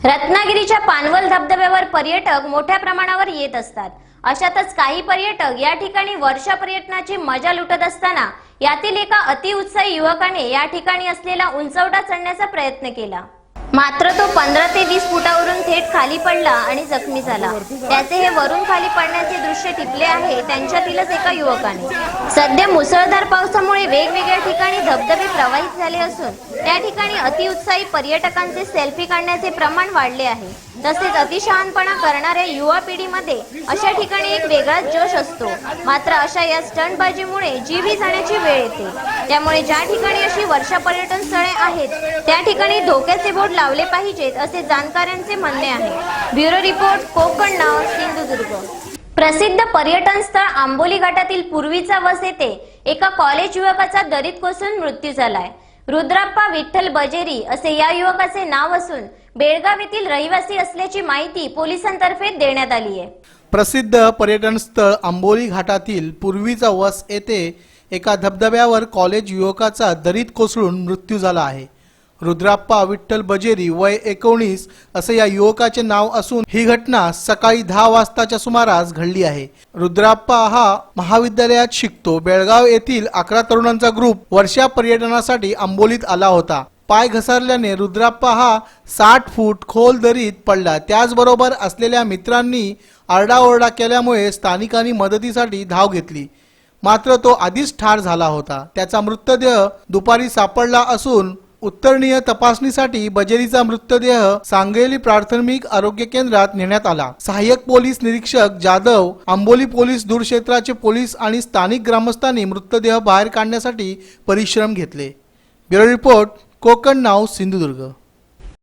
रत्नागिरीच्या पानवल धबधब्यावर पर्यटक मोठ्या प्रमाणावर येत असतात। अशातच काही पर्यटक या ठिकाणी वर्षा पर्यटनाची मजा लुटत असताना यातील एका अतिउत्साही युवकाने या ठिकाणी असलेला उंचवटा चढण्याचा प्रयत्न केला, मात्र तो 15 ते 20 फुटावरून थेट खाली पडला आणि जखमी झाला। त्याचे हे वरून खाली पडण्याचे दृश्य टिपले आहे त्यांच्यातीलच एका युवकाने। सध्या मुसळधार पावसामुळे वेगवेगळ्या ठिकाणी धबधबे प्रवाहित झाले असून त्या ठिकाणी अतिउत्साही पर्यटकांचे सेल्फी काढण्याचे प्रमाण वाढले आहे। तसेच अतिशहाणपणा करणाऱ्या युवा पिढीमध्ये अशा ठिकाणी एक वेगळाच जोश असतो, मात्र अशा या स्टंटबाजीमुळे जीवही जाण्याची वेळ येते। त्यामुळे ज्या ठिकाणी अशी वर्षा पर्यटन स्थळे आहेत त्या ठिकाणी धोक्याचे बोर्ड लावले पाहिजेत असे जाणकारांचे म्हणणे आहे। ब्युरो रिपोर्ट, कोकण नाव, सिंधुदुर्ग। प्रसिद्ध पर्यटन स्थळ आंबोली घाटातील पूर्वीचा वस येथे एका कॉलेज युवकाचा दरीत कोसळून मृत्यू झालाय। रुद्राप्पा विठ्ठल बजेरी असे या युवकाचे नाव असून बेळगाव येथील रहिवासी असल्याची माहिती पोलिसांतर्फे देण्यात आली आहे। प्रसिद्ध पर्यटन स्थळ आंबोली घाटातील पूर्वीचा वस येथे एका धबधब्यावर कॉलेज युवकाचा दरीत कोसळून मृत्यू झाला आहे। रुद्राप्पा विठ्ठल बजेरी वय 19 असे या युवकाचे नाव असून ही घटना सकाळी 10 वाजताच्या सुमारास घडली आहे। रुद्राप्पा हा महाविद्यालयात शिकतो। बेळगाव येथील 11 तरुणांचा ग्रुप वर्षा पर्यटनासाठी आंबोलीत आला होता। पाय घसरल्याने रुद्राप्पा हा 60 फूट खोल दरीत पडला। त्याचबरोबर असलेल्या मित्रांनी आरडाओरडा केल्यामुळे स्थानिकांनी मदतीसाठी धाव घेतली, मात्र तो आधीच ठार झाला होता। त्याचा मृतदेह दुपारी सापडला असून उत्तरणीय तपासणीसाठी बजेरीचा मृतदेह सांगली प्राथमिक आरोग्य केंद्रात नेण्यात आला। सहाय्यक पोलीस निरीक्षक जाधव, आंबोली पोलीस दूर क्षेत्राचे पोलीस आणि स्थानिक ग्रामस्थांनी मृतदेह बाहेर काढण्यासाठी परिश्रम घेतले। ब्युरो रिपोर्ट, कोकण नाव, सिंधुदुर्ग।